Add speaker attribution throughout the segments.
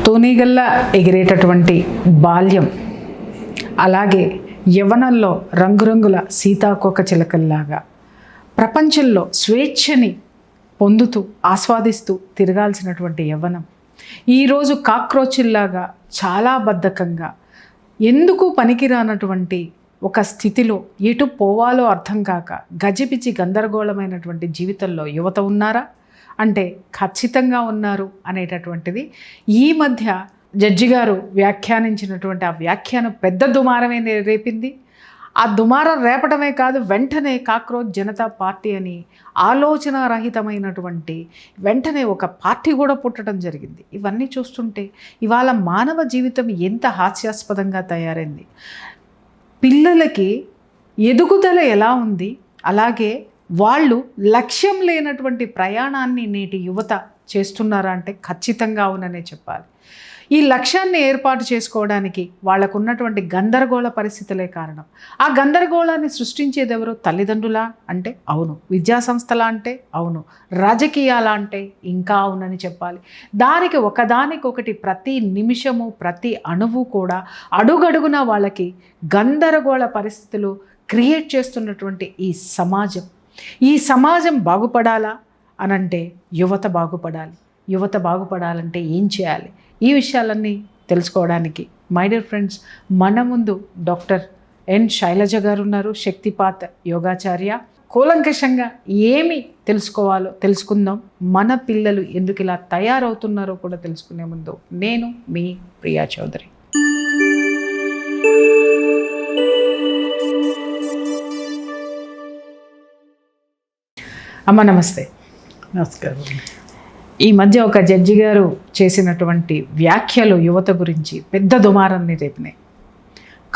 Speaker 1: తూనీగల్లా ఎగిరేటటువంటి బాల్యం, అలాగే యవ్వనంలో రంగురంగుల సీతాకోక చిలకల్లాగా ప్రపంచంలో స్వేచ్ఛని పొందుతూ ఆస్వాదిస్తూ తిరగాల్సినటువంటి యవ్వనం ఈరోజు కాక్రోచిల్లాగా చాలా బద్ధకంగా ఎందుకు పనికిరానటువంటి ఒక స్థితిలో ఎటు పోవాలో అర్థం కాక గజిబిజి గందరగోళమైనటువంటి జీవితంలో యువత ఉన్నారా అంటే ఖచ్చితంగా ఉన్నారు అనేటటువంటిది ఈ మధ్య జడ్జి గారు వ్యాఖ్యానించినటువంటి ఆ వ్యాఖ్యానం పెద్ద దుమారమే రేపింది. ఆ దుమారం రేపడమే కాదు, వెంటనే కాక్రోచ్ జనతా పార్టీ అని ఆలోచనారహితమైనటువంటి వెంటనే ఒక పార్టీ కూడా పుట్టడం జరిగింది. ఇవన్నీ చూస్తుంటే ఇవాళ మానవ జీవితం ఎంత హాస్యాస్పదంగా తయారైంది. పిల్లలకి ఎదుగుదల ఎలా ఉంది, అలాగే వాళ్ళు లక్ష్యం లేనటువంటి ప్రయాణాన్ని నేటి యువత చేస్తున్నారా అంటే ఖచ్చితంగా అవుననే చెప్పాలి. ఈ లక్ష్యాన్ని ఏర్పాటు చేసుకోవడానికి వాళ్ళకు ఉన్నటువంటి గందరగోళ పరిస్థితులే కారణం. ఆ గందరగోళాన్ని సృష్టించేది ఎవరు? తల్లిదండ్రులా అంటే అవును, విద్యాసంస్థలా అంటే అవును, రాజకీయాలా అంటే ఇంకా అవునని చెప్పాలి. దానికి ఒకదానికొకటి ప్రతి నిమిషము ప్రతి అణువు కూడా అడుగడుగునా వాళ్ళకి గందరగోళ పరిస్థితులు క్రియేట్ చేస్తున్నటువంటి ఈ సమాజం బాగుపడాలా అనంటే యువత బాగుపడాలి. యువత బాగుపడాలంటే ఏం చేయాలి? ఈ విషయాలన్నీ తెలుసుకోవడానికి మై డియర్ ఫ్రెండ్స్, మన ముందు డాక్టర్ ఎన్ శైలజ గారు ఉన్నారు, శక్తిపాత్ యోగాచార్య. కూలంకషంగా ఏమి తెలుసుకోవాలో తెలుసుకుందాం. మన పిల్లలు ఎందుకు ఇలా తయారవుతున్నారో కూడా తెలుసుకునే ముందు నేను మీ ప్రియా చౌదరి. అమ్మ నమస్తే.
Speaker 2: నమస్కారం.
Speaker 1: ఈ మధ్య ఒక జడ్జి గారు చేసినటువంటి వ్యాఖ్యలు యువత గురించి పెద్ద దుమారాన్ని రేపినాయి.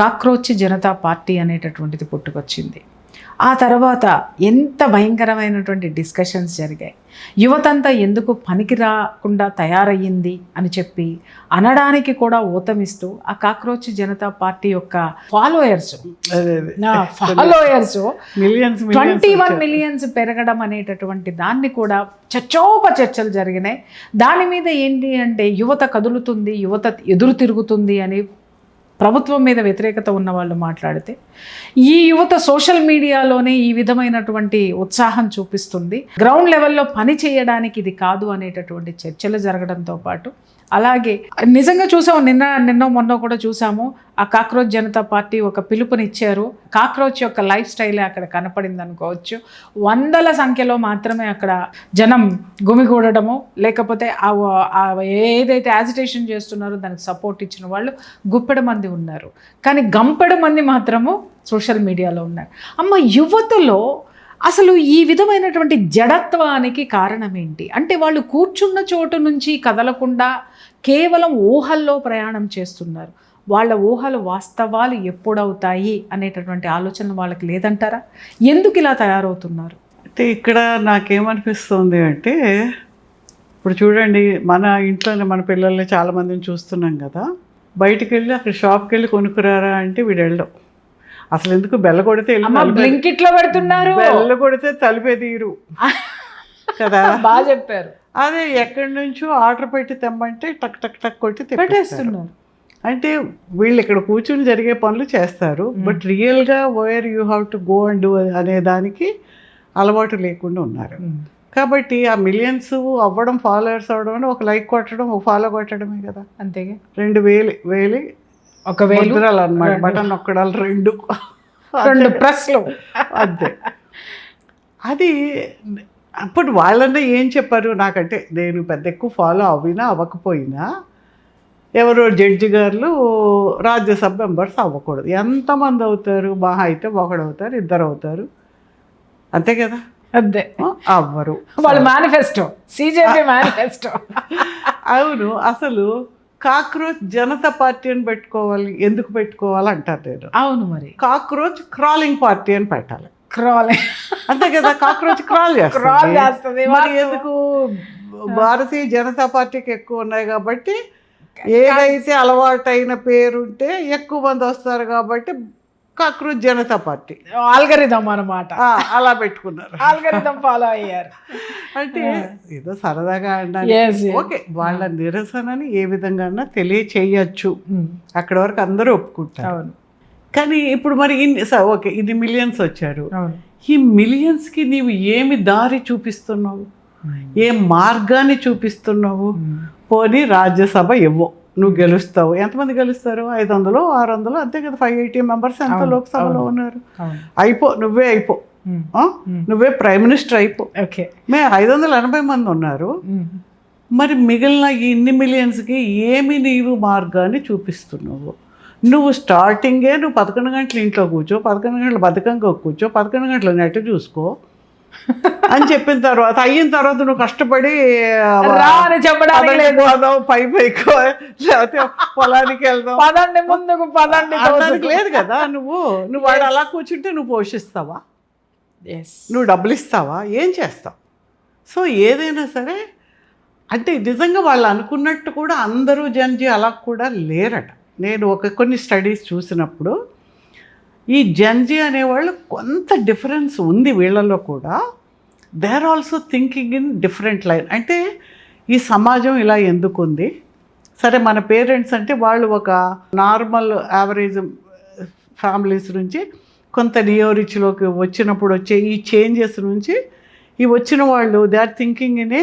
Speaker 1: కాక్రోచ్ జనతా పార్టీ అనేటటువంటిది పుట్టుకొచ్చింది. ఆ తర్వాత ఎంత భయంకరమైనటువంటి డిస్కషన్స్ జరిగాయి. యువతంతా ఎందుకు పనికి రాకుండా తయారయ్యింది అని చెప్పి అనడానికి కూడా ఊతమిస్తూ ఆ కాక్రోచ్ జనతా పార్టీ యొక్క ఫాలోయర్స్ 21 మిలియన్స్ పెరగడం అనేటటువంటి దాన్ని కూడా చర్చలు జరిగినాయి. దాని మీద ఏంటి అంటే యువత కదులుతుంది, యువత ఎదురు తిరుగుతుంది అని ప్రభుత్వం మీద వ్యతిరేకత ఉన్న వాళ్ళు మాట్లాడితే ఈ యువత సోషల్ మీడియాలోనే ఈ విధమైనటువంటి ఉత్సాహం చూపిస్తుంది. గ్రౌండ్ లెవెల్లో పని చేయడానికి ఇది కాదు అనేటటువంటి చర్చలు జరగడంతో పాటు అలాగే నిజంగా చూసాము, నిన్నో మొన్న కూడా చూసాము, ఆ కాక్రోచ్ జనతా పార్టీ ఒక పిలుపునిచ్చారు. కాక్రోచ్ యొక్క లైఫ్ స్టైలే అక్కడ కనపడింది అనుకోవచ్చు. వందల సంఖ్యలో మాత్రమే అక్కడ జనం గుమిగూడటము, లేకపోతే ఏదైతే యాజిటేషన్ చేస్తున్నారో దానికి సపోర్ట్ ఇచ్చిన వాళ్ళు గుప్పెడు మంది ఉన్నారు. కానీ గంపెడు మంది మాత్రము సోషల్ మీడియాలో ఉన్నారు. అమ్మ, యువతలో అసలు ఈ విధమైనటువంటి జడత్వానికి కారణం ఏంటి అంటే వాళ్ళు కూర్చున్న చోటు నుంచి కదలకుండా కేవలం ఊహల్లో ప్రయాణం చేస్తున్నారు. వాళ్ళ ఊహలు వాస్తవాలు ఎప్పుడవుతాయి అనేటటువంటి ఆలోచన వాళ్ళకి లేదంటారా? ఎందుకు ఇలా తయారవుతున్నారు
Speaker 2: అంటే ఇక్కడ నాకేమనిపిస్తుంది అంటే, ఇప్పుడు చూడండి, మన ఇంట్లోనే మన పిల్లల్ని చాలామందిని చూస్తున్నాం కదా, బయటికి వెళ్ళి అక్కడ షాప్కి వెళ్ళి కొనుక్కురారా అంటే వీడు వెళ్ళడం. అసలు ఎందుకు బెల్ల కొడితే
Speaker 1: బ్లింకిట్లో పెడుతున్నారు,
Speaker 2: బెల్ల కొడితే తలిపే తీరు కదా.
Speaker 1: బాగా చెప్పారు.
Speaker 2: అదే ఎక్కడి నుంచో ఆర్డర్ పెట్టి తెమ్మంటే టక్ టక్ టక్ కొట్టి
Speaker 1: పెట్టేస్తున్నారు.
Speaker 2: అంటే వీళ్ళు ఇక్కడ కూర్చుని జరిగే పనులు చేస్తారు, బట్ రియల్గా where you have to go and do అనే దానికి అలవాటు లేకుండా ఉన్నారు. కాబట్టి ఆ మిలియన్స్ అవ్వడం, ఫాలోవర్స్ అవ్వడం అంటే ఒక లైక్ కొట్టడం, ఒక ఫాలో కొట్టడమే కదా.
Speaker 1: అంతేగా
Speaker 2: 2 వేలు
Speaker 1: ఒక
Speaker 2: ముద్రలు అన్నమాట, బటన్ నొక్కడాలు 2
Speaker 1: ప్రెస్లు
Speaker 2: అంతే. అది అప్పుడు వాళ్ళన్నా ఏం చెప్పారు నాకంటే, నేను పెద్ద ఎక్కువ ఫాలో అవ్వకపోయినా ఎవరో జడ్జి గారు రాజ్యసభ మెంబర్స్ అవ్వకూడదు. ఎంతమంది అవుతారు? మహా అయితే 1 అవుతారు, 2 అవుతారు, అంతే కదా.
Speaker 1: అంతే,
Speaker 2: అవ్వరు.
Speaker 1: వాళ్ళ మేనిఫెస్టో, సిజేపీ మేనిఫెస్టో.
Speaker 2: అవును. అసలు కాక్రోచ్ జనతా పార్టీ అని ఎందుకు పెట్టుకోవాలి అంటారు నేను.
Speaker 1: అవును, మరి
Speaker 2: కాక్రోచ్ క్రాలింగ్ పార్టీ అని పెట్టాలి.
Speaker 1: క్రాలింగ్
Speaker 2: అంతే కదా, కాక్రోచ్ క్రాల్ చేస్తుంది. మరి ఎందుకు? భారతీయ జనతా పార్టీకి ఎక్కువ ఉన్నాయి కాబట్టి, ఏదైతే అలవాటైన పేరుంటే ఎక్కువ మంది వస్తారు కాబట్టి కాక్రోచ్ జనతా పార్టీ
Speaker 1: ఆల్గరిథం అన్నమాట.
Speaker 2: అలా పెట్టుకున్నారు.
Speaker 1: ఆల్గరిథం ఫాలో అయ్యారు.
Speaker 2: అంటే ఏదో సరదాగా
Speaker 1: Yes,
Speaker 2: అన్నారు.
Speaker 1: yes.
Speaker 2: ఓకే, వాళ్ళ నిరసనని ఏ విధంగా తెలియచేయచ్చు, అక్కడ వరకు అందరూ ఒప్పుకుంటారు.
Speaker 1: అవును
Speaker 2: కానీ ఇప్పుడు మరి ఓకే, ఇన్ని మిలియన్స్ వచ్చారు,
Speaker 1: అవును.
Speaker 2: ఈ మిలియన్స్కి నీవు ఏమి దారి చూపిస్తున్నావు, ఏ మార్గాన్ని చూపిస్తున్నావు? పోనీ రాజ్యసభ ఇవ్వు, నువ్వు గెలుస్తావు. ఎంతమంది గెలుస్తారు? 500 600 అంతే కదా. 580 మెంబర్స్ ఎంత లోక్సభలో ఉన్నారు. నువ్వే అయిపో, నువ్వే ప్రైమ్ మినిస్టర్ అయిపో. మేము 580 మంది ఉన్నారు. మరి మిగిలిన ఇన్ని మిలియన్స్కి ఏమి నీవు మార్గాన్ని చూపిస్తున్నావు? నువ్వు స్టార్టింగే నువ్వు 11 గంటలు ఇంట్లో కూర్చో, 11 గంటలు బద్ధకంగా కూర్చో, 11 గంటలు నెట్ చూసుకో అని చెప్పిన తర్వాత, అయిన తర్వాత నువ్వు కష్టపడి పైకో లేకపోతే పొలానికి వెళ్దాం
Speaker 1: ముందుకు పదండి
Speaker 2: లేదు కదా. నువ్వు వాడు అలా కూర్చుంటే నువ్వు పోషిస్తావా? నువ్వు డబ్బులు ఇస్తావా? ఏం చేస్తావు? సో ఏదైనా సరే అంటే నిజంగా వాళ్ళు అనుకున్నట్టు కూడా అందరూ జంజీ అలా కూడా లేరట. నేను కొన్ని స్టడీస్ చూసినప్పుడు ఈ జంజీ అనేవాళ్ళు కొంత డిఫరెన్స్ ఉంది వీళ్ళలో కూడా. They are also thinking in different line. అంటే ఈ సమాజం ఇలా ఎందుకు ఉంది? సరే, మన పేరెంట్స్ అంటే వాళ్ళు ఒక నార్మల్ యావరేజ్ ఫ్యామిలీస్ నుంచి కొంత నియో రిచ్లోకి వచ్చినప్పుడు వచ్చే ఈ చేంజెస్ నుంచి ఈ వచ్చిన వాళ్ళు దే ఆర్ థింకింగ్ ఇన్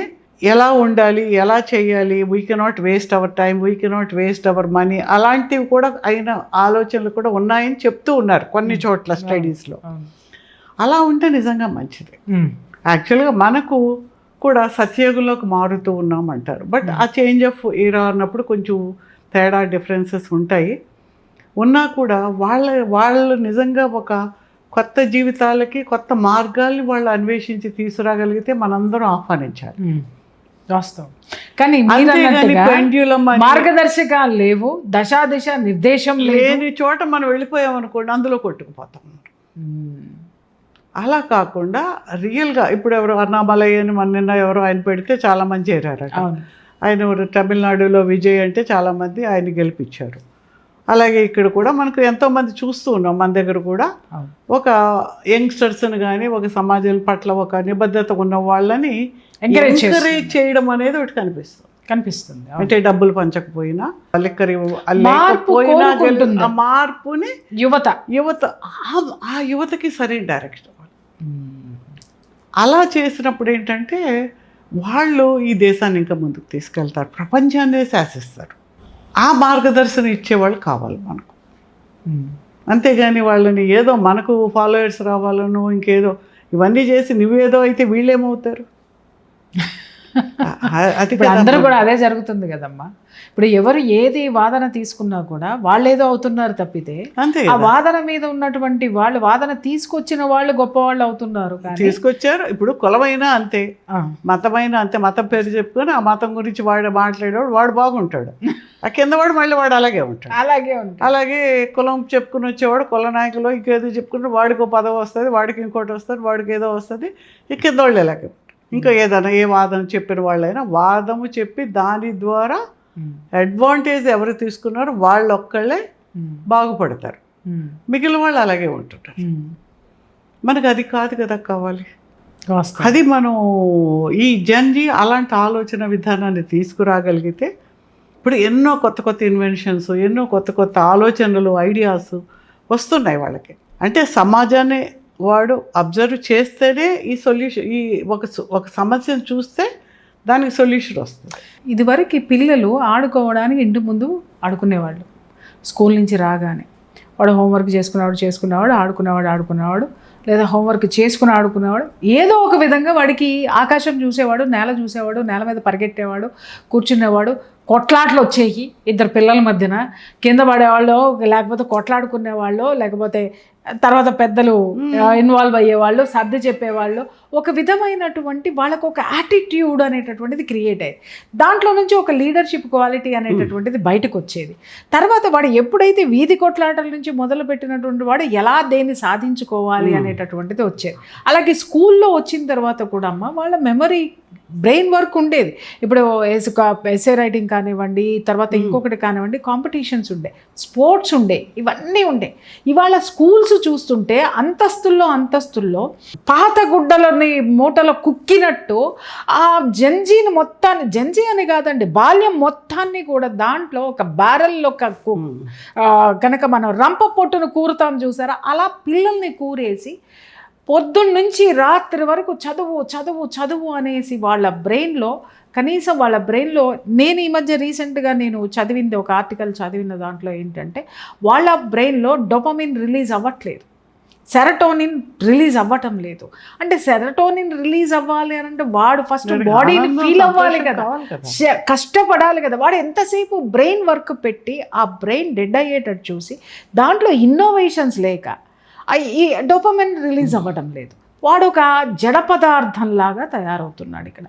Speaker 2: ఎలా ఉండాలి, ఎలా చేయాలి, we cannot waste our time, we cannot waste our money, అలాంటివి కూడా అయిన ఆలోచనలు కూడా ఉన్నాయని చెప్తూ ఉన్నారు కొన్ని చోట్ల స్టడీస్లో. అలా ఉంటే నిజంగా మంచిది. యాక్చువల్గా మనకు కూడా సత్యయుగంలోకి మారుతూ ఉన్నామంటారు. బట్ ఆ చేంజ్ ఆఫ్ ఈరా అన్నప్పుడు కొంచెం తేడా డిఫరెన్సెస్ ఉంటాయి. ఉన్నా కూడా వాళ్ళు నిజంగా ఒక కొత్త జీవితాలకి కొత్త మార్గాల్ని వాళ్ళు అన్వేషించి తీసుకురాగలిగితే మనందరం ఆహ్వానించాలి.
Speaker 1: వాస్తవం. కానీ మార్గదర్శకాలు లేవు, దశ నిర్దేశం
Speaker 2: లేని చోట మనం వెళ్ళిపోయామనుకోండి, అందులో కొట్టుకుపోతాం. అలా కాకుండా రియల్గా ఇప్పుడు ఎవరు అన్నామలయ్య అని నిన్న ఎవరో ఆయన పెడితే చాలామంది చేరారట. ఆయన తమిళనాడులో విజయ్ అంటే చాలామంది ఆయన గెలిపించారు. అలాగే ఇక్కడ కూడా మనకు ఎంతోమంది చూస్తూ ఉన్నాం. మన దగ్గర కూడా ఒక యంగ్స్టర్స్ని కానీ ఒక సమాజం పట్ల ఒక నిబద్ధత ఉన్న వాళ్ళని ఎంకరేజ్ చేయడం అనేది ఒకటి కనిపిస్తుంది. అంటే డబ్బులు పంచకపోయినా ఆ మార్పుని యువత ఆ యువతకి సరైన డైరెక్షన్ అలా చేసినప్పుడు ఏంటంటే వాళ్ళు ఈ దేశాన్ని ఇంకా ముందుకు తీసుకెళ్తారు, ప్రపంచాన్నే శాసిస్తారు. ఆ మార్గదర్శనం ఇచ్చేవాళ్ళు కావాలి మనకు. అంతేగాని వాళ్ళని ఏదో మనకు ఫాలోయర్స్ రావాలను ఇంకేదో ఇవన్నీ చేసి నువ్వేదో అయితే వీళ్ళేమవుతారు?
Speaker 1: అది అందరూ కూడా అదే జరుగుతుంది కదమ్మా. ఇప్పుడు ఎవరు ఏది వాదన తీసుకున్నా కూడా వాళ్ళు ఏదో అవుతున్నారు తప్పితే ఆ వాదన మీద ఉన్నటువంటి వాళ్ళు, వాదన తీసుకొచ్చిన వాళ్ళు గొప్ప వాళ్ళు అవుతున్నారు.
Speaker 2: తీసుకొచ్చారు. ఇప్పుడు కులమైనా అంతే, మతమైనా అంతే. మతం పేరు చెప్పుకొని ఆ మతం గురించి వాడు మాట్లాడేవాడు వాడు బాగుంటాడు, ఆ కింద వాడు మళ్ళీ వాడు అలాగే ఉంటాడు. అలాగే కులం చెప్పుకుని వచ్చేవాడు కుల నాయకులు ఇంకేదో చెప్పుకుంటే వాడికి ఒక పదవి వస్తుంది, వాడికి ఇంకోటి వస్తుంది, వాడికి ఏదో వస్తుంది, ఈ కింద వాళ్ళు ఇలాగే. ఇంకా ఏదైనా ఏ వాదన చెప్పిన వాళ్ళైనా వాదము చెప్పి దాని ద్వారా అడ్వాంటేజ్ ఎవరు తీసుకున్నారో వాళ్ళు ఒక్కళ్ళే బాగుపడతారు, మిగిలిన వాళ్ళు అలాగే ఉంటుంటారు. మనకు అది కాదు కదా కావాలి. అది మనం ఈ జంజీ అలాంటి ఆలోచన విధానాన్ని తీసుకురాగలిగితే ఇప్పుడు ఎన్నో కొత్త కొత్త ఇన్వెన్షన్స్, ఎన్నో కొత్త కొత్త ఆలోచనలు, ఐడియాస్ వస్తున్నాయి వాళ్ళకి. అంటే సమాజాన్ని వాడు అబ్జర్వ్ చేస్తేనే ఈ సొల్యూషన్, ఈ ఒక సమస్యను చూస్తే దానికి సొల్యూషన్ వస్తుంది.
Speaker 1: ఇదివరకు పిల్లలు ఆడుకోవడానికి ఇంటి ముందు ఆడుకునేవాళ్ళు. స్కూల్ నుంచి రాగానే వాడు హోంవర్క్ చేసుకునేవాడు, ఆడుకునేవాడు, లేదా హోంవర్క్ చేసుకుని ఆడుకునేవాడు. ఏదో ఒక విధంగా వాడికి ఆకాశం చూసేవాడు, నేల మీద పరిగెట్టేవాడు, కూర్చునేవాడు. కొట్లాట్లు వచ్చేవి ఇద్దరు పిల్లల మధ్యన, కింద పడేవాళ్ళు, లేకపోతే కొట్లాడుకునేవాళ్ళు, లేకపోతే తర్వాత పెద్దలు ఇన్వాల్వ్ అయ్యేవాళ్ళు, సర్ది చెప్పేవాళ్ళు. ఒక విధమైనటువంటి వాళ్ళకు ఒక యాటిట్యూడ్ అనేటటువంటిది క్రియేట్ అయ్యేది. దాంట్లో నుంచి ఒక లీడర్షిప్ క్వాలిటీ అనేటటువంటిది బయటకు వచ్చేది. తర్వాత వాడు ఎప్పుడైతే వీధి కొట్లాటల నుంచి మొదలు పెట్టినటువంటి వాడు ఎలా దేన్ని సాధించుకోవాలి అనేటటువంటిది వచ్చేది. అలాగే స్కూల్లో వచ్చిన తర్వాత కూడా అమ్మ వాళ్ళ మెమరీ బ్రెయిన్ వర్క్ ఉండేది. ఇప్పుడు ఎస్ఏ రైటింగ్ కానివ్వండి, తర్వాత ఇంకొకటి కానివ్వండి, కాంపిటీషన్స్ ఉండే, స్పోర్ట్స్ ఉండే, ఇవన్నీ ఉండే. ఇవాళ స్కూల్స్ చూస్తుంటే అంతస్తుల్లో పాత గుడ్డలని మూటలో కుక్కినట్టు ఆ జంజీ అని కాదండి, బాల్యం మొత్తాన్ని కూడా దాంట్లో ఒక బ్యారెల్లో కనుక మనం రంప పొట్టును కూరుతాం చూసారా, అలా పిల్లల్ని కూరేసి పొద్దున్న నుంచి రాత్రి వరకు చదువు అనేసి వాళ్ళ బ్రెయిన్లో, కనీసం వాళ్ళ బ్రెయిన్లో, నేను ఈ మధ్య రీసెంట్గా నేను చదివింది ఒక ఆర్టికల్ చదివిన దాంట్లో ఏంటంటే వాళ్ళ బ్రెయిన్లో డోపమిన్ రిలీజ్ అవ్వట్లేదు, సెరటోనిన్ రిలీజ్ అవ్వటం లేదు. అంటే సెరటోనిన్ రిలీజ్ అవ్వాలి అని అంటే వాడు ఫస్ట్ బాడీని ఫీల్ అవ్వాలి కదా, కష్టపడాలి కదా. వాడు ఎంతసేపు బ్రెయిన్ వర్క్ పెట్టి ఆ బ్రెయిన్ డెడ్ అయ్యేటట్టు చూసి దాంట్లో ఇన్నోవేషన్స్ లేక ఈ డోపమైన్ రిలీజ్ అవ్వడం లేదు. వాడు ఒక జడ పదార్థంలాగా తయారవుతున్నాడు ఇక్కడ.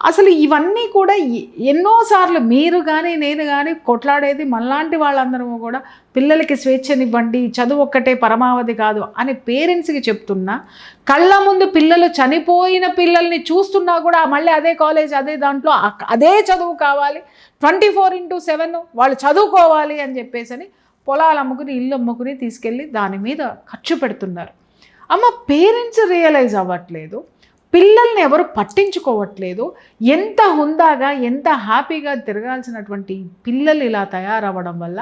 Speaker 1: అసలు ఇవన్నీ కూడా ఎన్నోసార్లు మీరు కానీ నేను కానీ కొట్లాడేది మనలాంటి వాళ్ళందరము కూడా పిల్లలకి స్వేచ్ఛనివ్వండి, చదువు ఒక్కటే పరమావధి కాదు అని పేరెంట్స్కి చెప్తున్నా, కళ్ళ ముందు పిల్లలు చనిపోయిన పిల్లల్ని చూస్తున్నా కూడా మళ్ళీ అదే కాలేజ్, అదే దాంట్లో అదే చదువు కావాలి, 24/7 వాళ్ళు చదువుకోవాలి అని చెప్పేసి పొలాలు అమ్ముకుని ఇల్లు అమ్ముకుని తీసుకెళ్ళి దాని మీద ఖర్చు పెడుతున్నారు. అమ్మ, పేరెంట్స్ రియలైజ్ అవ్వట్లేదు, పిల్లల్ని ఎవరు పట్టించుకోవట్లేదు. ఎంత హుందాగా ఎంత హ్యాపీగా తిరగాల్సినటువంటి పిల్లలు ఇలా తయారవ్వడం వల్ల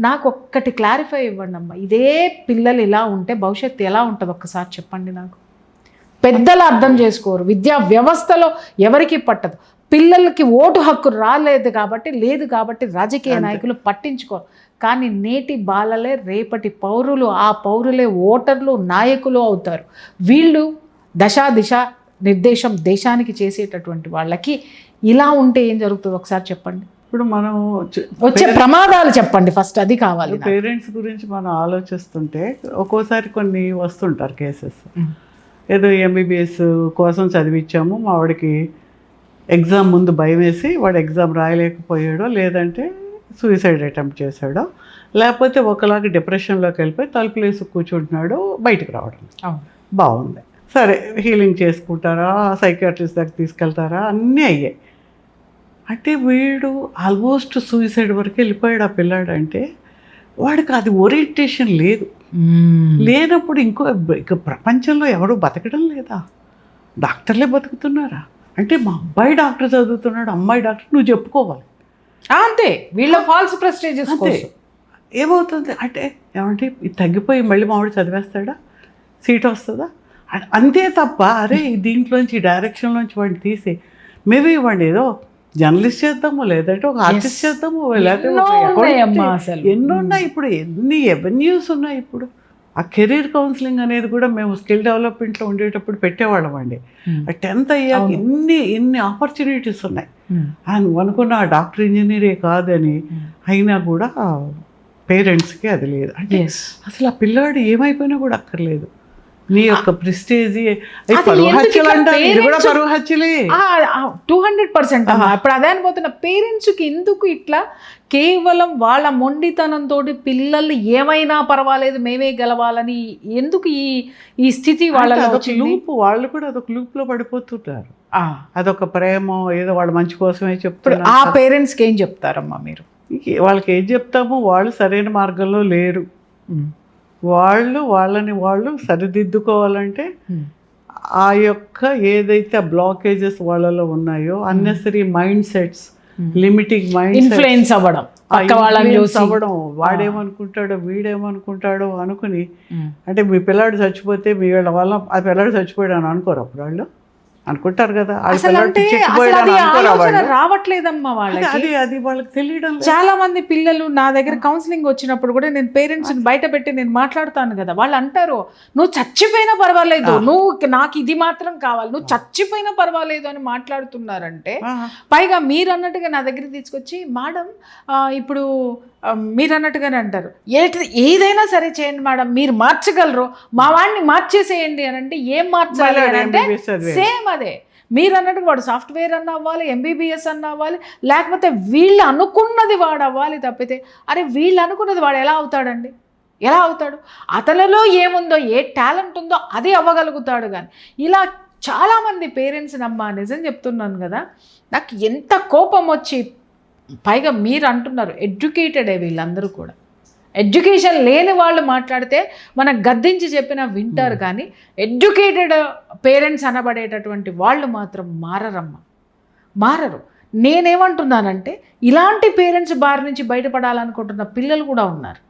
Speaker 1: నాకు ఒక్కటి క్లారిఫై ఇవ్వండి అమ్మ, ఇదే పిల్లలు ఇలా ఉంటే భవిష్యత్తు ఎలా ఉంటుంది ఒక్కసారి చెప్పండి నాకు. పెద్దలు అర్థం చేసుకోరు, విద్యా వ్యవస్థలో ఎవరికి పట్టదు, పిల్లలకి ఓటు హక్కు లేదు కాబట్టి రాజకీయ నాయకులు పట్టించుకోరు. కానీ నేటి బాలలే రేపటి పౌరులు, ఆ పౌరులే ఓటర్లు, నాయకులు అవుతారు. వీళ్ళు దిశ నిర్దేశం దేశానికి చేసేటటువంటి వాళ్ళకి ఇలా ఉంటే ఏం జరుగుతుంది ఒకసారి చెప్పండి.
Speaker 2: ఇప్పుడు మనం
Speaker 1: వచ్చే ప్రమాదాలు చెప్పండి ఫస్ట్, అది కావాలి.
Speaker 2: పేరెంట్స్ గురించి మనం ఆలోచిస్తుంటే ఒక్కోసారి కొన్ని వస్తుంటారు కేసెస్, ఏదో ఎంబీబీఎస్ కోసం చదివించాము, మా వాడికి ఎగ్జామ్ ముందు భయం వేసి వాడు ఎగ్జామ్ రాయలేకపోయాడో, లేదంటే సూసైడ్ అటెంప్ట్ చేశాడో, లేకపోతే ఒకలాగా డిప్రెషన్లోకి వెళ్ళిపోయి తలుపులేసి కూర్చుంటున్నాడు, బయటకు రావడం బాగుంది, సరే హీలింగ్ చేసుకుంటారా, సైకియాట్రిస్ట్ దగ్గర తీసుకెళ్తారా, అన్నీ అయ్యాయి. అంటే వీడు ఆల్మోస్ట్ సూసైడ్ వరకు వెళ్ళిపోయాడు ఆ పిల్లాడు. అంటే వాడికి అది ఓరియంటేషన్ లేనప్పుడు ఇంకో ప్రపంచంలో ఎవరు బతకడం లేదా, డాక్టర్లే బతుకుతున్నారా? అంటే మా అబ్బాయి డాక్టర్ చదువుతున్నాడు, అమ్మాయి డాక్టర్, నువ్వు చెప్పుకోవాలి
Speaker 1: అంతే. వీళ్ళ ఫాల్స్ ప్రెస్టేజెస్
Speaker 2: ఏమవుతుంది అంటే, ఏమంటే ఇది తగ్గిపోయి మళ్ళీ మామిడి చదివేస్తాడా, సీట్ వస్తుందా, అంతే తప్ప అరే దీంట్లోంచి డైరెక్షన్లోంచి వాడిని తీసి మేబీ వాడిని ఏదో జర్నలిస్ట్ చేద్దాము, లేదంటే ఒక ఆర్టిస్ట్ చేద్దాము, లేకపోతే ఎన్నున్నాయి ఇప్పుడు, ఎన్ని ఎవెన్యూస్ ఉన్నాయి ఇప్పుడు. ఆ కెరీర్ కౌన్సిలింగ్ అనేది కూడా మేము స్కిల్ డెవలప్మెంట్లో ఉండేటప్పుడు పెట్టేవాళ్ళం అండి. 10th అయ్యాక ఎన్ని ఆపర్చునిటీస్ ఉన్నాయి. ఆయన అనుకున్న ఆ డాక్టర్ ఇంజనీరే కాదని అయినా కూడా పేరెంట్స్కి అది లేదు. అంటే అసలు ఆ పిల్లాడు ఏమైపోయినా కూడా అక్కర్లేదు, నీ యొక్క ప్రెస్టేజ్
Speaker 1: 200%. ఇప్పుడు అదే అనిపోతున్న పేరెంట్స్కి ఎందుకు ఇట్లా కేవలం వాళ్ళ మొండితనంతో పిల్లలు ఏమైనా పర్వాలేదు మేమే గెలవాలని ఎందుకు ఈ స్థితి వాళ్ళలో
Speaker 2: లూప్, వాళ్ళు కూడా అదొక లూప్లో పడిపోతుంటారు. అదొక ప్రేమ, ఏదో వాళ్ళ మంచి కోసమే చెప్తారు.
Speaker 1: ఆ పేరెంట్స్కి ఏం చెప్తారమ్మా మీరు?
Speaker 2: వాళ్ళకి ఏం చెప్తాము, వాళ్ళు సరైన మార్గంలో లేరు, వాళ్ళని సరిదిద్దుకోవాలంటే ఆ యొక్క ఏదైతే బ్లాకేజెస్ వాళ్ళలో ఉన్నాయో, unnecessary mind sets, limiting mind
Speaker 1: influence అవ్వడం,
Speaker 2: వాడేమనుకుంటాడో వీడేమనుకుంటాడో అనుకుని, అంటే మీ పిల్లాడు చచ్చిపోతే మీ వాళ్ళ వల్ల ఆ పిల్లాడు చచ్చిపోయాడు అని అనుకోరు అప్పుడు వాళ్ళు, అనుకుంటారు కదా,
Speaker 1: రావట్లేదమ్మా వాళ్ళకి.
Speaker 2: అది వాళ్ళకి తెలియడం.
Speaker 1: చాలా మంది పిల్లలు నా దగ్గర కౌన్సిలింగ్ వచ్చినప్పుడు కూడా నేను పేరెంట్స్ బయట పెట్టి నేను మాట్లాడుతాను కదా, వాళ్ళు అంటారు నువ్వు చచ్చిపోయినా పర్వాలేదు, నువ్వు నాకు ఇది మాత్రం కావాలి, నువ్వు చచ్చిపోయినా పర్వాలేదు అని మాట్లాడుతున్నారంటే, పైగా మీరు అన్నట్టుగా నా దగ్గర తీసుకొచ్చి మేడం ఇప్పుడు మీరు అన్నట్టుగానే అంటారు, ఏదైనా సరే చేయండి మేడం, మీరు మార్చగలరు, మా వాడిని మార్చేసేయండి అని అంటే ఏం మార్చాలి అని అంటే సేమ్ అదే మీరు అన్నట్టు వాడు సాఫ్ట్వేర్ అన్న అవ్వాలి, ఎంబీబీఎస్ అన్న అవ్వాలి, లేకపోతే వీళ్ళు అనుకున్నది వాడు అవ్వాలి తప్పితే, అరే వీళ్ళు అనుకున్నది వాడు ఎలా అవుతాడండి, ఎలా అవుతాడు? అతనిలో ఏముందో, ఏ టాలెంట్ ఉందో అది అవ్వగలుగుతాడు. కానీ ఇలా చాలామంది పేరెంట్స్ నమ్మా నిజం చెప్తున్నాను కదా, నాకు ఎంత కోపం వచ్చి, పైగా మీరు అంటున్నారు ఎడ్యుకేటెడే వీళ్ళందరూ కూడా, ఎడ్యుకేషన్ లేని వాళ్ళు మాట్లాడితే మనం గద్దించి చెప్పినా వింటారు, కానీ ఎడ్యుకేటెడ్ పేరెంట్స్ అనబడేటటువంటి వాళ్ళు మాత్రం మారరు. నేనేమంటున్నానంటే ఇలాంటి పేరెంట్స్ బారి నుంచి బయటపడాలనుకుంటున్న పిల్లలు కూడా ఉన్నారు.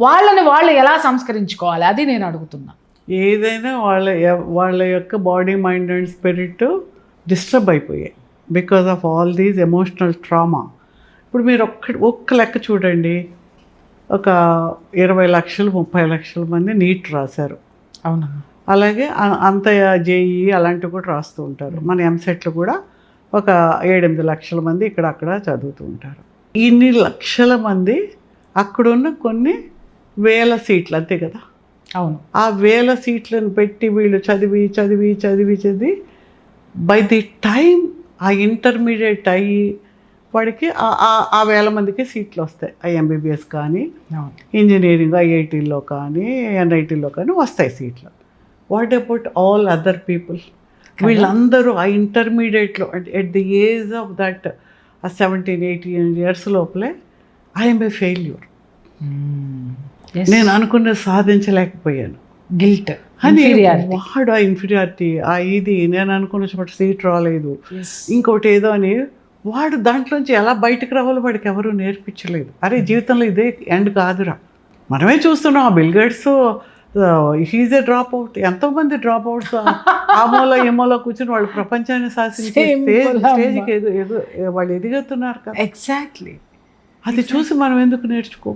Speaker 1: వాళ్ళని వాళ్ళు ఎలా సంస్కరించుకోవాలి అది నేను అడుగుతున్నా.
Speaker 2: ఏదైనా వాళ్ళ యొక్క body, mind and spirit disturb అయిపోయాయి because of all these emotional trauma. ఇప్పుడు మీరు ఒక్క లెక్క చూడండి, ఒక 20 లక్షలు 30 లక్షల మంది నీట్ రాశారు.
Speaker 1: అవును.
Speaker 2: అలాగే అంత జేఈ అలాంటివి కూడా రాస్తూ ఉంటారు. మన ఎంసెట్లు కూడా ఒక 7-8 లక్షల మంది ఇక్కడ అక్కడ చదువుతూ ఉంటారు. ఇన్ని లక్షల మంది అక్కడున్న కొన్ని వేల సీట్లు అంతే కదా.
Speaker 1: అవును.
Speaker 2: ఆ వేల సీట్లను పెట్టి వీళ్ళు చదివి బై ది టైం ఆ ఇంటర్మీడియట్ అయ్యి వాడికి ఆ వేల మందికి సీట్లు వస్తాయి. ఎంబీబీఎస్ కానీ, ఇంజనీరింగ్ ఐఐటీల్లో కానీ, ఎన్ఐటీలో కానీ వస్తాయి సీట్లు. What about all other people? వీళ్ళందరూ ఆ ఇంటర్మీడియట్లో at the age of that 17-18 years లోపలే ఐఎమ్ ఏ ఫెయిల్యూర్, నేను అనుకున్నది సాధించలేకపోయాను,
Speaker 1: గిల్ట్
Speaker 2: అని వాడు ఆ ఇన్ఫీరియారిటీ, ఇది నేను అనుకున్న చోట సీట్ రాలేదు, ఇంకోటి ఏదో అని వాడు దాంట్లోంచి ఎలా బయటకు రావాలో వాడికి ఎవరూ నేర్పించలేదు. అరే జీవితంలో ఇదే ఎండ్ కాదురా. మనమే చూస్తున్నాం, ఆ Bill Gates he's a drop out, ఎంతోమంది డ్రాప్ అవుట్స్ ఆ మూల ఈ మూల కూర్చొని వాళ్ళు ప్రపంచాన్ని శాసించే స్టేజ్కి వాళ్ళు ఎదుగుతున్నారు కదా.
Speaker 1: ఎగ్జాక్ట్లీ.
Speaker 2: అది చూసి మనం ఎందుకు నేర్చుకో?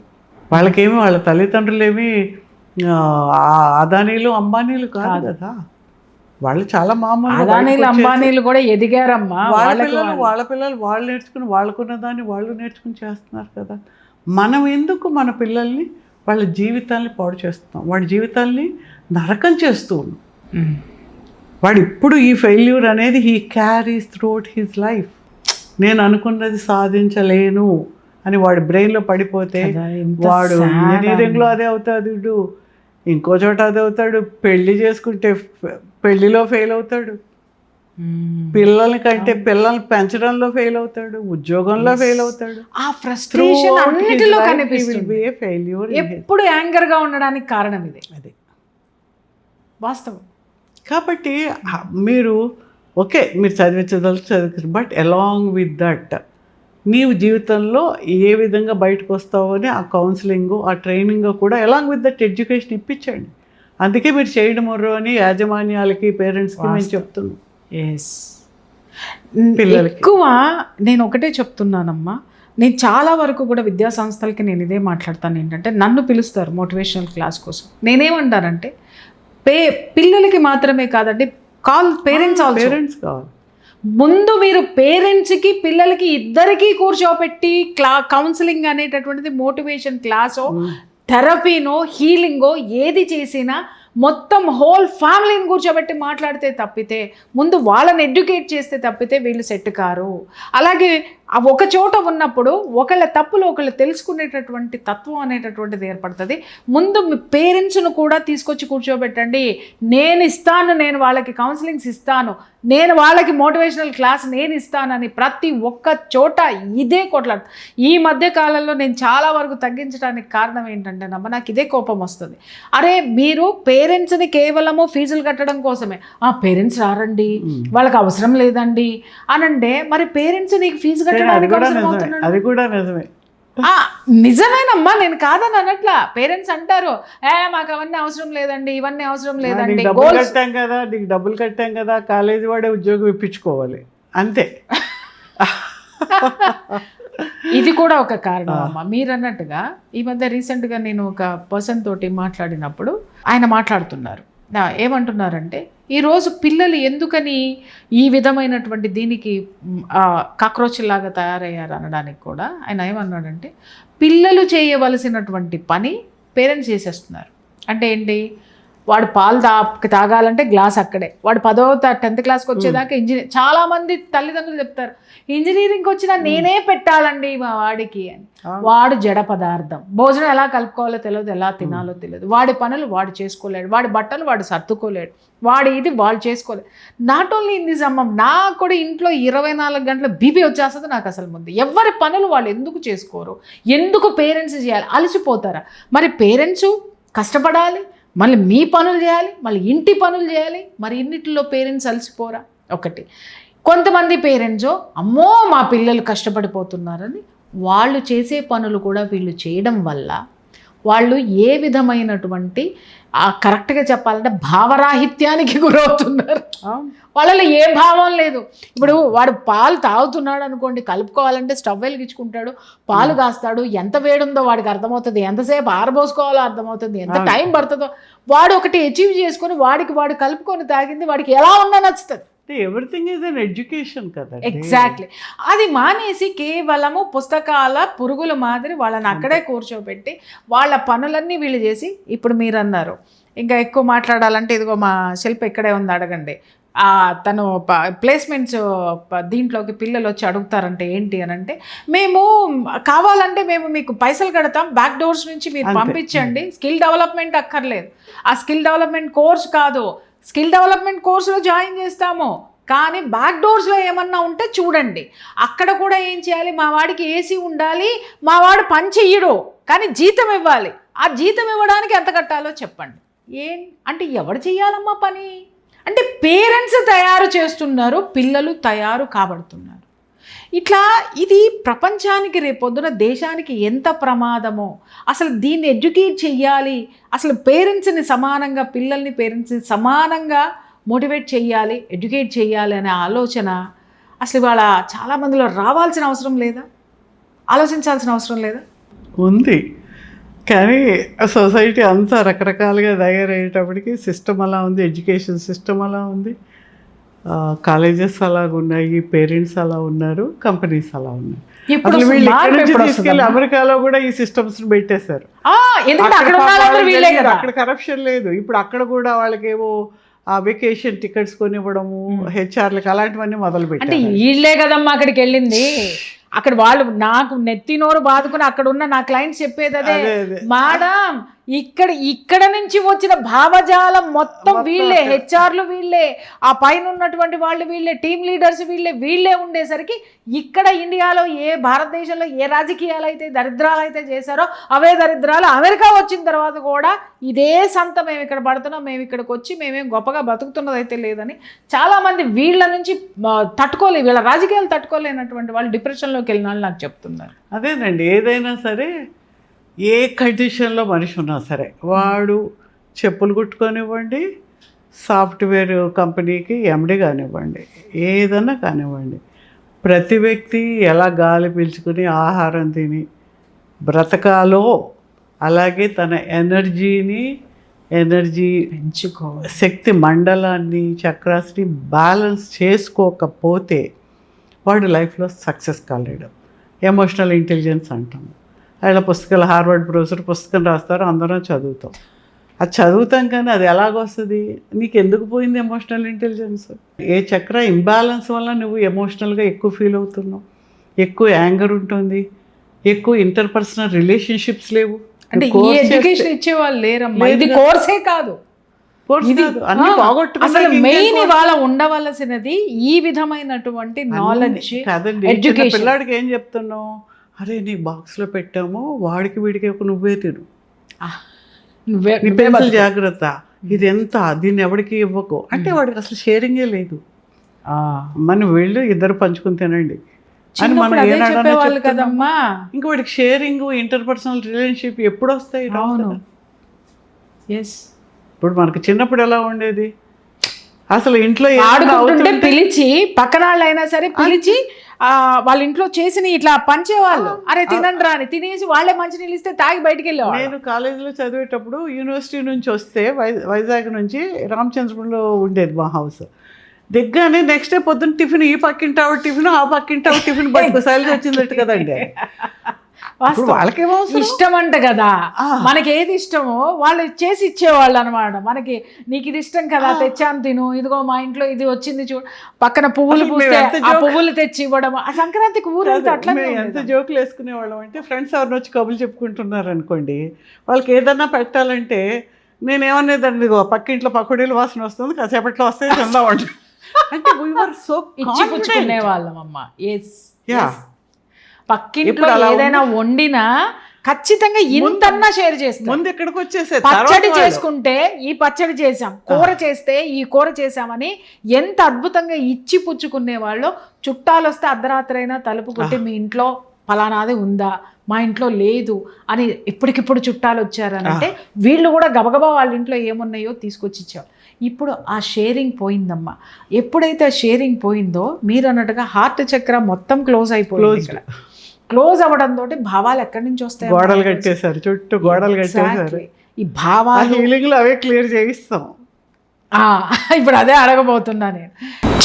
Speaker 2: వాళ్ళకేమి వాళ్ళ తల్లిదండ్రులేమి అదానీలు అంబానీలు కాదు కదా, వాళ్ళు చాలా మామూలు.
Speaker 1: అదానీలు అంబానీలు కూడా ఎదిగారమ్మా.
Speaker 2: వాళ్ళ పిల్లలు వాళ్ళు నేర్చుకుని వాళ్ళకున్న దాన్ని వాళ్ళు నేర్చుకుని చేస్తున్నారు కదా. మనం ఎందుకు మన పిల్లల్ని వాళ్ళ జీవితాన్ని పాడు చేస్తున్నాం, వాడి జీవితాన్ని నరకం చేస్తూ ఉన్నాం. వాడు ఇప్పుడు ఈ ఫెయిల్యూర్ అనేది he carries throughout his life. నేను అనుకున్నది సాధించలేను అని వాడి బ్రెయిన్లో పడిపోతే వాడు ఇంజనీరింగ్లో అదే అవుతాడు, ఇంకో చోట అదే అవుతాడు, పెళ్లి చేసుకుంటే పెళ్లిలో ఫెయిల్ అవుతాడు, పిల్లల్ని పెంచడంలో ఫెయిల్ అవుతాడు, ఉద్యోగంలో ఫెయిల్ అవుతాడు.
Speaker 1: ఆ ఫ్రస్ట్రేషన్ అన్నిటిలో కనిపిస్తుంది. ఫెయిల్యూర్ ఎప్పుడు యాంగర్గా ఉండడానికి కారణం ఇదే, అది వాస్తవం.
Speaker 2: కాబట్టి మీరు ఓకే, మీరు చదివించదలుచు, బట్ అలాంగ్ విత్ దట్ నీవు జీవితంలో ఏ విధంగా బయటకు వస్తావు అని ఆ కౌన్సిలింగ్, ఆ ట్రైనింగ్ కూడా అలాంగ్ విత్ దట్ ఎడ్యుకేషన్ ఇప్పించండి. అందుకే మీరు చేయడం మొర్రో అని యాజమాన్యాలకి, పేరెంట్స్కి మేము చెప్తున్నాం.
Speaker 1: ఎక్కువ నేను ఒకటే చెప్తున్నానమ్మా, నేను చాలా వరకు కూడా విద్యా సంస్థలకి నేను ఇదే మాట్లాడతాను. ఏంటంటే నన్ను పిలుస్తారు మోటివేషనల్ క్లాస్ కోసం. నేనేమంటానంటే పిల్లలకి మాత్రమే కాదండి, పేరెంట్స్ కావాలి. ముందు మీరు పేరెంట్స్కి పిల్లలకి ఇద్దరికీ కూర్చోపెట్టి కౌన్సిలింగ్ అనేటటువంటిది మోటివేషన్ క్లాసో థెరపీనో హీలింగో ఏది చేసినా మొత్తం హోల్ ఫ్యామిలీని కూర్చోబెట్టి మాట్లాడితే తప్పితే, ముందు వాళ్ళని ఎడ్యుకేట్ చేస్తే తప్పితే వీళ్ళు సెట్ కారు. అలాగే ఒక చోట ఉన్నప్పుడు ఒకళ్ళ తప్పులు ఒకళ్ళు తెలుసుకునేటటువంటి తత్వం అనేటటువంటిది ఏర్పడుతుంది. ముందు మీ పేరెంట్స్ను కూడా తీసుకొచ్చి కూర్చోబెట్టండి. నేను వాళ్ళకి కౌన్సిలింగ్స్ ఇస్తాను, నేను వాళ్ళకి మోటివేషనల్ క్లాస్ నేను ఇస్తానని ప్రతి ఒక్క చోట ఇదే కొట్లాడు. ఈ మధ్య కాలంలో నేను చాలా వరకు తగ్గించడానికి కారణం ఏంటంటే నాకు ఇదే కోపం వస్తుంది. అరే మీరు పేరెంట్స్ని కేవలము ఫీజులు కట్టడం కోసమే, పేరెంట్స్ రారండి, వాళ్ళకి అవసరం లేదండి అనంటే, మరి పేరెంట్స్ నీకు ఫీజు కట్టడానికి
Speaker 2: అది కూడా నిజమే.
Speaker 1: నిజమేనమ్మా, నేను కాదని అనట్లా. పేరెంట్స్ అంటారు మాకు అవన్నీ అవసరం లేదండి, ఇవన్నీ అవసరం లేదండి,
Speaker 2: డబ్బులు కట్టాం కదా కాలేజీ వాడే ఉద్యోగం ఇప్పించుకోవాలి అంతే.
Speaker 1: ఇది కూడా ఒక కారణం అమ్మా. మీరు అన్నట్టుగా ఈ మధ్య రీసెంట్గా నేను ఒక పర్సన్ తోటి మాట్లాడినప్పుడు ఆయన మాట్లాడుతున్నారు, ఏమంటున్నారంటే ఈరోజు పిల్లలు ఎందుకని ఈ విధమైనటువంటి దీనికి కాక్రోచ్ లాగా తయారయ్యారు అనడానికి కూడా ఆయన ఏమన్నాడంటే, పిల్లలు చేయవలసినటువంటి పని పేరెంట్స్ చేసేస్తున్నారు. అంటే ఏంటి, వాడు పాలు తాగాలంటే గ్లాస్ అక్కడే. వాడు 10th క్లాస్కి వచ్చేదాకా ఇంజనీర్. చాలామంది తల్లిదండ్రులు చెప్తారు ఇంజనీరింగ్కి వచ్చినా నేనే పెట్టాలండి మా వాడికి అని. వాడు జడ పదార్థం. భోజనం ఎలా కలుపుకోవాలో తెలియదు, ఎలా తినాలో తెలియదు. వాడి పనులు వాడు చేసుకోలేడు, వాడి బట్టలు వాడు సర్దుకోలేడు, వాడి ఇది వాళ్ళు చేసుకోలేదు. నాట్ ఓన్లీ ఇన్ దిస్ అమ్మ, నాకు కూడా ఇంట్లో 24 గంటల బీపీ వచ్చేస్తుంది నాకు అసలు ముందు. ఎవరి పనులు వాళ్ళు ఎందుకు చేసుకోరు? ఎందుకు పేరెంట్స్ చేయాలి? అలసిపోతారా? మరి పేరెంట్స్ కష్టపడాలి, మళ్ళీ మీ పనులు చేయాలి, మళ్ళీ ఇంటి పనులు చేయాలి. మరి ఇన్నిటిలో పేరెంట్స్ అలసిపోరా? ఒకటి. కొంతమంది పేరెంట్స్ అమ్మో మా పిల్లలు కష్టపడిపోతున్నారని వాళ్ళు చేసే పనులు కూడా వీళ్ళు చేయడం వల్ల వాళ్ళు ఏ విధమైనటువంటి కరెక్ట్గా చెప్పాలంటే భావరాహిత్యానికి గురవుతున్నారు. వాళ్ళలో ఏ భావం లేదు. ఇప్పుడు వాడు పాలు తాగుతున్నాడు అనుకోండి, కలుపుకోవాలంటే స్టవ్ వెలిగించుకుంటాడు, పాలు కాస్తాడు, ఎంత వేడుందో వాడికి అర్థమవుతుంది, ఎంతసేపు ఆరబోసుకోవాలో అర్థమవుతుంది, ఎంత టైం పడుతుందో. వాడు ఒకటి అచీవ్ చేసుకొని వాడు కలుపుకొని తాగింది వాడికి ఎలా ఉన్నా నచ్చుతుంది.
Speaker 2: ఎవ్రీథింగ్ ఈజ్ అన్ ఎడ్యుకేషన్ కదా.
Speaker 1: ఎగ్జాక్ట్లీ. అది మానేసి కేవలము పుస్తకాల పురుగుల మాదిరి వాళ్ళని అక్కడే కూర్చోబెట్టి వాళ్ళ పనులన్నీ వీళ్ళు చేసి, ఇప్పుడు మీరు అన్నారు ఇంకా ఎక్కువ మాట్లాడాలంటే ఇదిగో మా శిల్ప ఇక్కడే ఉంది, అడగండి. తను ప్లేస్మెంట్స్ దీంట్లోకి పిల్లలు వచ్చి అడుగుతారంటే ఏంటి అని అంటే, మేము కావాలంటే మేము మీకు పైసలు కడతాం, బ్యాక్ డోర్స్ నుంచి మీరు పంపించండి, స్కిల్ డెవలప్మెంట్ అక్కర్లేదు, ఆ స్కిల్ డెవలప్మెంట్ కోర్స్ కాదు, స్కిల్ డెవలప్మెంట్ కోర్సులో జాయిన్ చేస్తాము, కానీ బ్యాక్ డోర్స్లో ఏమన్నా ఉంటే చూడండి. అక్కడ కూడా ఏం చేయాలి, మా వాడికి ఏసీ ఉండాలి, మా వాడు పని చెయ్యడు కానీ జీతం ఇవ్వాలి, ఆ జీతం ఇవ్వడానికి ఎంత కట్టాలో చెప్పండి. అంటే ఎవడు చెయ్యాలమ్మా పని? అంటే పేరెంట్స్ తయారు చేస్తున్నారు, పిల్లలు తయారు కాబడుతున్నారు. ఇట్లా ఇది ప్రపంచానికి రేపొద్దున దేశానికి ఎంత ప్రమాదమో. అసలు దీన్ని ఎడ్యుకేట్ చెయ్యాలి, అసలు పేరెంట్స్ని సమానంగా, పిల్లల్ని పేరెంట్స్ని సమానంగా మోటివేట్ చెయ్యాలి, ఎడ్యుకేట్ చెయ్యాలి అనే ఆలోచన అసలు ఇవాళ చాలామందిలో రావాల్సిన అవసరం లేదా? ఆలోచించాల్సిన అవసరం లేదా?
Speaker 2: ఉంది. కానీ సొసైటీ అంతా రకరకాలుగా తయారయ్యేటప్పటికి సిస్టమ్ అలా ఉంది, ఎడ్యుకేషన్ సిస్టమ్ అలా ఉంది, కాలేజెస్ అలాగ ఉన్నాయి, పేరెంట్స్ అలా ఉన్నారు, కంపెనీస్ అలా ఉన్నాయి. అసలు వీళ్ళు ఎక్కడి నుంచి తీసుకెళ్ళి అమెరికాలో కూడా ఈ సిస్టమ్స్ పెట్టేశారు. అక్కడ కరప్షన్ లేదు. ఇప్పుడు అక్కడ కూడా వాళ్ళకేమో ఆ వెకేషన్ టికెట్స్ కొనివ్వడము, హెచ్ఆర్లకి అలాంటివన్నీ మొదలు పెట్టారు.
Speaker 1: అంటే వీళ్ళే కదమ్మా అక్కడికి వెళ్ళింది. అక్కడ వాళ్ళు నాకు నెత్తి నోరు బాదుకుని అక్కడ ఉన్న నా క్లయింట్స్ చెప్పేది అదే, మేడం ఇక్కడ నుంచి వచ్చిన భావజాలం మొత్తం వీళ్ళే, హెచ్ఆర్లు వీళ్ళే, ఆ పైన ఉన్నటువంటి వాళ్ళు వీళ్ళే, టీమ్ లీడర్స్ వీళ్ళే ఉండేసరికి ఇక్కడ ఇండియాలో భారతదేశంలో ఏ రాజకీయాలు అయితే దరిద్రాలు అయితే చేశారో అవే దరిద్రాలు అమెరికా వచ్చిన తర్వాత కూడా ఇదే సంత మేము ఇక్కడ పడుతున్నాం, మేము ఇక్కడికి వచ్చి మేమేం గొప్పగా బతుకుతున్నది అయితే లేదని చాలామంది వీళ్ళ నుంచి వీళ్ళ రాజకీయాలు తట్టుకోలేనటువంటి వాళ్ళు డిప్రెషన్లోకి వెళ్ళిన వాళ్ళు నాకు చెప్తున్నారు.
Speaker 2: అదేనండి, ఏదైనా సరే ఏ కండిషన్లో మనిషి ఉన్నా సరే వాడు చెప్పులు కుట్టుకొనివ్వండి, సాఫ్ట్వేర్ కంపెనీకి ఎండి కానివ్వండి, ఏదన్నా కానివ్వండి, ప్రతి వ్యక్తి ఎలా గాలి పీల్చుకుని ఆహారం తిని బ్రతకాలో అలాగే తన ఎనర్జీ శక్తి మండలాన్ని, చక్రాస్ని బ్యాలెన్స్ చేసుకోకపోతే వాడు లైఫ్లో సక్సెస్ కాలేడు. ఎమోషనల్ ఇంటెలిజెన్స్ అంటాము. అలా పుస్తకాలు, హార్వర్డ్ ప్రొఫెసర్ పుస్తకం రాస్తారు, అందరం చదువుతాం. అది చదువుతాం కానీ అది ఎలాగొస్తుంది? నీకు ఎందుకు పోయింది ఎమోషనల్ ఇంటెలిజెన్స్? ఏ చక్ర ఇంబ్యాలెన్స్ వల్ల నువ్వు ఎమోషనల్గా ఎక్కువ ఫీల్ అవుతున్నావు, ఎక్కువ యాంగర్ ఉంటుంది, ఎక్కువ ఇంటర్పర్సనల్ రిలేషన్షిప్స్ లేవు.
Speaker 1: అంటే ఎడ్యుకేషన్ ఇచ్చేవాళ్ళు లేరమ్మా, ఇది కోర్సే కాదు, మెయిన్ ఇవాళ ఉండవలసినది ఈ విధమైనటువంటి నాలెడ్జ్.
Speaker 2: ఎడ్యుకేషన్. పిల్లాడికి ఏం చెప్తున్నావు? అరే నీ బాక్స్లో పెట్టాము, వాడికి వీడికి నువ్వే తిను, నీ పెన్సిల్ జాగ్రత్త, ఇది ఎంత, దీన్ని ఎవరికి ఇవ్వకు అంటే వాడికి అసలు షేరింగే లేదు. మనం వీళ్ళు ఇద్దరు పంచుకుని తినండి అని మనం ఏనాడు
Speaker 1: కదమ్మా.
Speaker 2: ఇంకా వాడికి షేరింగ్, ఇంటర్పర్సనల్ రిలేషన్షిప్ ఎప్పుడు వస్తాయి? ఇప్పుడు మనకు చిన్నప్పుడు ఎలా ఉండేది? అసలు ఇంట్లో
Speaker 1: ఆడుకుంటుంటే పిలిచి, పక్కన వాళ్ళు అయినా సరే పిలిచి వాళ్ళ ఇంట్లో చేసిన ఇట్లా పంచేవాళ్ళు, అరే తినండి రా అని తినేసి వాళ్ళే మంచినీళ్ళు ఇస్తే తాగి బయటికి వెళ్ళేవాళ్ళు.
Speaker 2: నేను కాలేజీలో చదివేటప్పుడు యూనివర్సిటీ నుంచి వస్తే వైజాగ్ నుంచి రామచంద్రపురంలో ఉండేది మా హౌస్. దిగ్గానే నెక్స్ట్ డే పొద్దున్న టిఫిన్, ఈ పక్కింటావు టిఫిన్, ఆ పక్కింటావు టిఫిన్, బయటకు సైలెన్స్ వచ్చిందట్టు కదండి. ఇప్పుడు వాళ్ళకేమో
Speaker 1: ఇష్టం అంట కదా, మనకి ఏది ఇష్టమో వాళ్ళు చేసి ఇచ్చేవాళ్ళు అనమాట. మనకి నీకు ఇది ఇష్టం కదా, తెచ్చాను తిను, ఇదిగో మా ఇంట్లో ఇది వచ్చింది చూడు, పక్కన పువ్వులు పూస్తే ఆ పువ్వులు తెచ్చి ఇవ్వడం. ఆ సంక్రాంతికి ఊరంతా అట్లా
Speaker 2: ఎంత జోకులు వేసుకునే వాళ్ళం అంటే, ఫ్రెండ్స్ ఎవరిని వచ్చి కబులు చెప్పుకుంటున్నారు అనుకోండి, వాళ్ళకి ఏదన్నా పెట్టాలంటే నేనేమనేదాన్ని, ఇదిగో పక్కింట్లో పకోడీలు వాసన వస్తుంది, కాసేపట్లో వస్తే తిందా ఉంటుంది. అంటే సో
Speaker 1: ఇచ్చి పుచ్చుకునే వాళ్ళం అమ్మ. పక్కింట్లో ఏదైనా వండినా ఖచ్చితంగా ఇంతన్నా షేర్ చేస్తాం.
Speaker 2: ముందు ఇక్కడికి వచ్చేసే
Speaker 1: పచ్చడి చేసుకుంటే ఈ పచ్చడి చేసాం, కూర చేస్తే ఈ కూర చేసామని ఎంత అద్భుతంగా ఇచ్చి పుచ్చుకునే వాళ్ళు. చుట్టాలు వస్తే అర్ధరాత్రి అయినా తలుపు కొట్టి మీ ఇంట్లో ఫలానాది ఉందా, మా ఇంట్లో లేదు అని ఇప్పటికిప్పుడు చుట్టాలు వచ్చారనంటే వీళ్ళు కూడా గబగబా వాళ్ళ ఇంట్లో ఏమున్నాయో తీసుకొచ్చి ఇచ్చారు. ఇప్పుడు ఆ షేరింగ్ పోయిందమ్మా. ఎప్పుడైతే ఆ షేరింగ్ పోయిందో మీరు అన్నట్టుగా హార్ట్ చక్ర మొత్తం క్లోజ్ అయిపోయింది. ఇక్కడ క్లోజ్ అవ్వడంతో భావాలు ఎక్కడి నుంచి వస్తాయి?
Speaker 2: గోడలు కట్టేశారు, చుట్టూ గోడలు కట్టేశారు.
Speaker 1: ఈ భావాలు
Speaker 2: హీలింగ్లో అవే క్లియర్ చేయిస్తాం.
Speaker 1: ఇప్పుడు అదే అడగబోతున్నా నేను.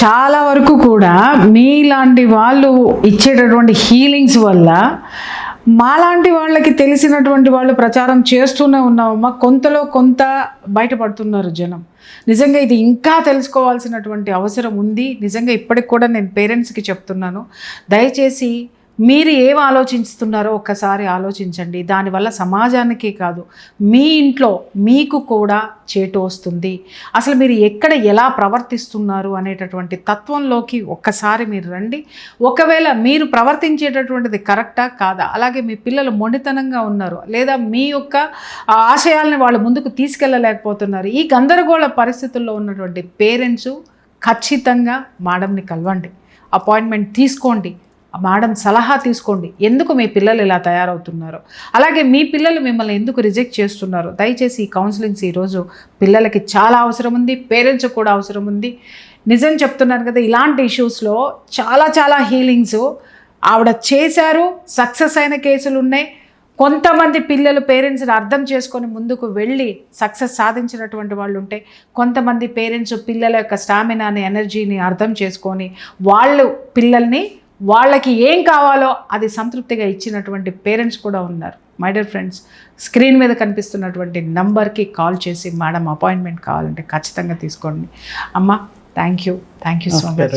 Speaker 1: చాలా వరకు కూడా మీలాంటి వాళ్ళు ఇచ్చేటటువంటి హీలింగ్స్ వల్ల మాలాంటి వాళ్ళకి తెలిసినటువంటి వాళ్ళు ప్రచారం చేస్తూనే ఉన్నామమ్మా. కొంతలో కొంత బయటపడుతున్నారు జనం. నిజంగా ఇది ఇంకా తెలుసుకోవాల్సినటువంటి అవసరం ఉంది. నిజంగా ఇప్పటికి కూడా నేను పేరెంట్స్కి చెప్తున్నాను, దయచేసి మీరు ఏం ఆలోచిస్తున్నారో ఒక్కసారి ఆలోచించండి. దానివల్ల సమాజానికి కాదు, మీ ఇంట్లో మీకు కూడా చేటు వస్తుంది. అసలు మీరు ఎక్కడ ఎలా ప్రవర్తిస్తున్నారు అనేటటువంటి తత్వంలోకి ఒక్కసారి మీరు రండి. ఒకవేళ మీరు ప్రవర్తించేటటువంటిది కరెక్టా కాదా, అలాగే మీ పిల్లలు మొండితనంగా ఉన్నారు లేదా మీ యొక్క ఆశయాలను వాళ్ళు ముందుకు తీసుకెళ్ళలేకపోతున్నారు, ఈ గందరగోళ పరిస్థితుల్లో ఉన్నటువంటి పేరెంట్స్ ఖచ్చితంగా మేడంని కలవండి, అపాయింట్మెంట్ తీసుకోండి, మేడం సలహా తీసుకోండి. ఎందుకు మీ పిల్లలు ఇలా తయారవుతున్నారు, అలాగే మీ పిల్లలు మిమ్మల్ని ఎందుకు రిజెక్ట్ చేస్తున్నారు. దయచేసి ఈ కౌన్సిలింగ్స్ ఈరోజు పిల్లలకి చాలా అవసరం ఉంది, పేరెంట్స్కి కూడా అవసరం ఉంది. నిజం చెప్తున్నాను కదా, ఇలాంటి ఇష్యూస్లో చాలా చాలా హీలింగ్స్ ఆవిడ చేశారు, సక్సెస్ అయిన కేసులు ఉన్నాయి. కొంతమంది పిల్లలు పేరెంట్స్ని అర్థం చేసుకొని ముందుకు వెళ్ళి సక్సెస్ సాధించినటువంటి వాళ్ళు ఉంటే, కొంతమంది పేరెంట్స్ పిల్లల యొక్క స్టామినాని, ఎనర్జీని అర్థం చేసుకొని వాళ్ళు పిల్లల్ని వాళ్ళకి ఏం కావాలో అది సంతృప్తిగా ఇచ్చినటువంటి పేరెంట్స్ కూడా ఉన్నారు. మై డియర్ ఫ్రెండ్స్, స్క్రీన్ మీద కనిపిస్తున్నటువంటి నంబర్కి కాల్ చేసి మేడం అపాయింట్మెంట్ కావాలంటే ఖచ్చితంగా తీసుకోండి. అమ్మ, థ్యాంక్ యూ సో మచ్.